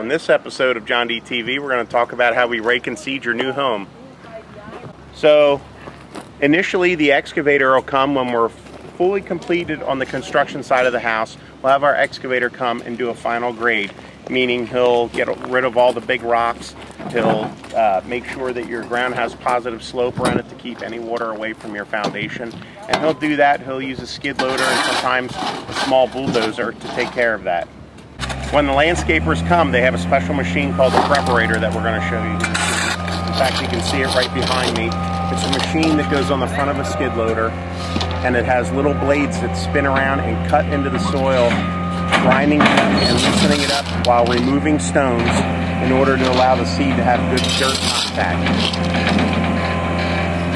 On this episode of John D TV, we're going to talk about how we rake and seed your new home. So, initially the excavator will come when we're fully completed on the construction side of the house. We'll have our excavator come and do a final grade, meaning he'll get rid of all the big rocks. He'll make sure that your ground has positive slope around it to keep any water away from your foundation. And he'll do that. He'll use a skid loader and sometimes a small bulldozer to take care of that. When the landscapers come, they have a special machine called the preparator that we're going to show you. In fact, you can see it right behind me. It's a machine that goes on the front of a skid loader, and it has little blades that spin around and cut into the soil, grinding it and loosening it up while removing stones in order to allow the seed to have good dirt contact.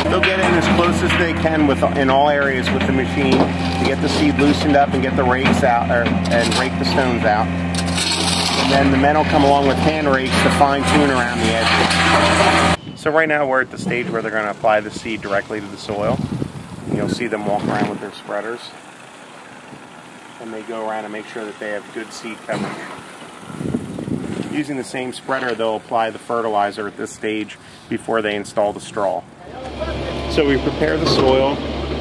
They'll get in as close as they can in all areas with the machine to get the seed loosened up and get the rakes out, and rake the stones out. And then the men will come along with hand rakes to fine tune around the edges. So right now we're at the stage where they're going to apply the seed directly to the soil. You'll see them walk around with their spreaders, and they go around and make sure that they have good seed coverage. Using the same spreader, they'll apply the fertilizer at this stage before they install the straw. So we prepare the soil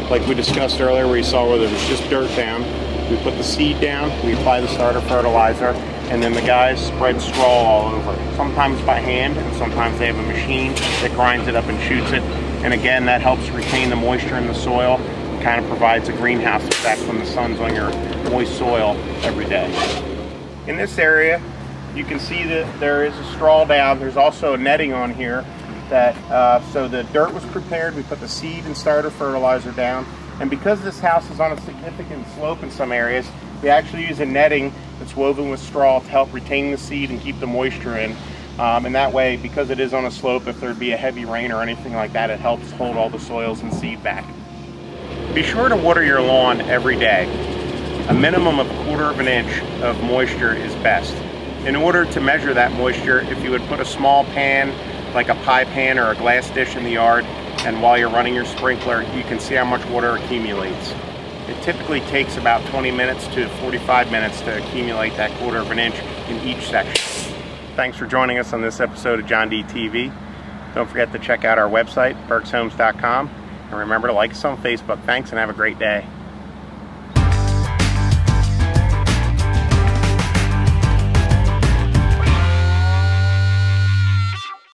like we discussed earlier, where you saw where there was just dirt down. We put the seed down, we apply the starter fertilizer, and then the guys spread straw all over. Sometimes by hand, and sometimes they have a machine that grinds it up and shoots it. And again, that helps retain the moisture in the soil. It kind of provides a greenhouse effect when the sun's on your moist soil every day. In this area, you can see that there is a straw down. There's also a netting on here that, so the dirt was prepared. We put the seed and starter fertilizer down. And because this house is on a significant slope in some areas, we actually use a netting that's woven with straw to help retain the seed and keep the moisture in. And that way, because it is on a slope, if there'd be a heavy rain or anything like that, it helps hold all the soils and seed back. Be sure to water your lawn every day. A minimum of 1/4 of an inch of moisture is best. In order to measure that moisture, if you would put a small pan, like a pie pan or a glass dish in the yard, and while you're running your sprinkler, you can see how much water accumulates. It typically takes about 20 minutes to 45 minutes to accumulate that 1/4 of an inch in each section. Thanks for joining us on this episode of John D TV. Don't forget to check out our website, berkshomes.com, and remember to like us on Facebook. Thanks, and have a great day.